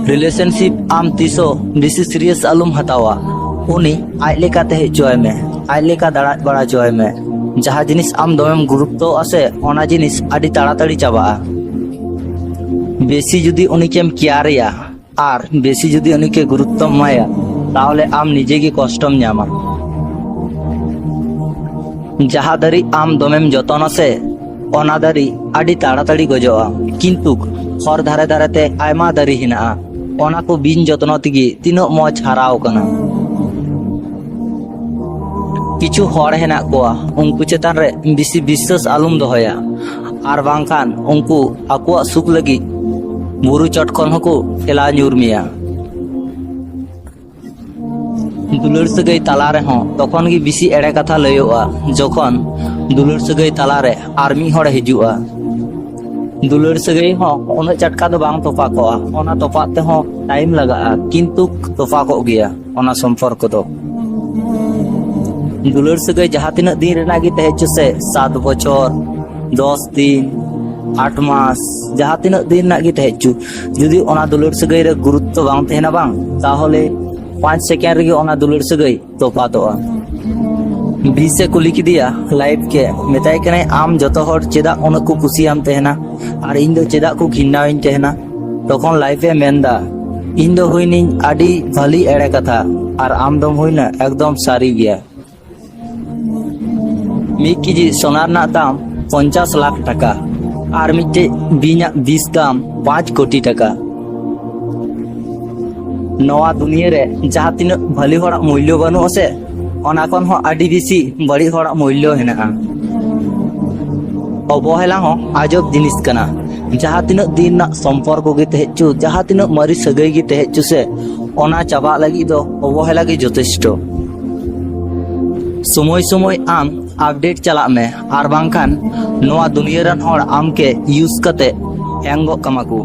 relationship आम तीसो बेसी serious आलुम हतावा उनी आज लेकाते हेचुआय में आज लेका दाड़ा बड़ा चुआय में जहाँ जिनिस आम दमेम गुरुत्व आसे ओना जिनिस आदि ताड़ाताड़ी चाबा बेसी जुदी उनिकेम केयारिया आर बेसी जुदी उनिके गुरुत्व एमाया ताहले आम निजे गे कष्टम ᱧᱟᱢᱟ जहाँ दारी आम दमेम जतन आसे ओना दारी आदि ताड़ाताड़ी गजोआ किन्तु हर धारे धारेते आयमा दारी हिनाआ ओना को बिन जतन तेगे तीनों मौज हाराव कना किछु हर हेना कोआ उनको चेतान रे बेसी विश्वास आलुम दोहया आर बांखान उनको आकुआ सुख लगी बुरु चट खन हको एला ᱧᱩᱨ दुलर सगई तला रे हों तखन गी बेसी एड़े कथा लयोआ जखन दुलर सगई तला रे आर मी हड़ हिजुआ दुलर सगई हों उन चटका दो बांग तोपा कोआ ओना तोपाते हों टाइम लगाआ किंतु तोपा को गया ओना संपर्क दो दुलर सगई जहाँ तीना दिन रेना गी तहेचु से 7 बछर 10 दिन 8 मास जहाँ तीना दिन ना गी तहेचु जुदी ओना दुलर सगई रे गुरुत्व बांग तहेना बांग ताहले 5 सेकेंड रे ओना दुलर सगई तोपा दोआ भी से कुली किदिया लाइफ के मेताय कने आम जतो हर चेदा ओना को कुसियाम तहेना आर इन दो चेदा को घिन्नाविन तहेना तखन लाइफे मेंदा इन दो होइनी आडी भाली एड़े कथा आर आम दम होइना एकदम सारी गया 1 केजी सोनार ना दाम 50 लाख टाका और मिट्टे बीना 20 दाम 5 कोटी टाका नवा दुनिया रे जहाँ तीन भली हड़ा मूल्य बनू से ओना खन हो आडी बेसी बड़ी हड़ा मूल्य हेना अवहेला हो आजब जिनिस कना जहाँ तीन दिन ना संपर्क गे तहेचु जहाँ तीन मरी सगई गे तहेचु से ओना चाबा लगी दो अवहेला गे यथेष्ट समय समय आम अपडेट चला में आर बांखान नवा दुनिया रन हड़ आम के यूज कते हैंगो कमा को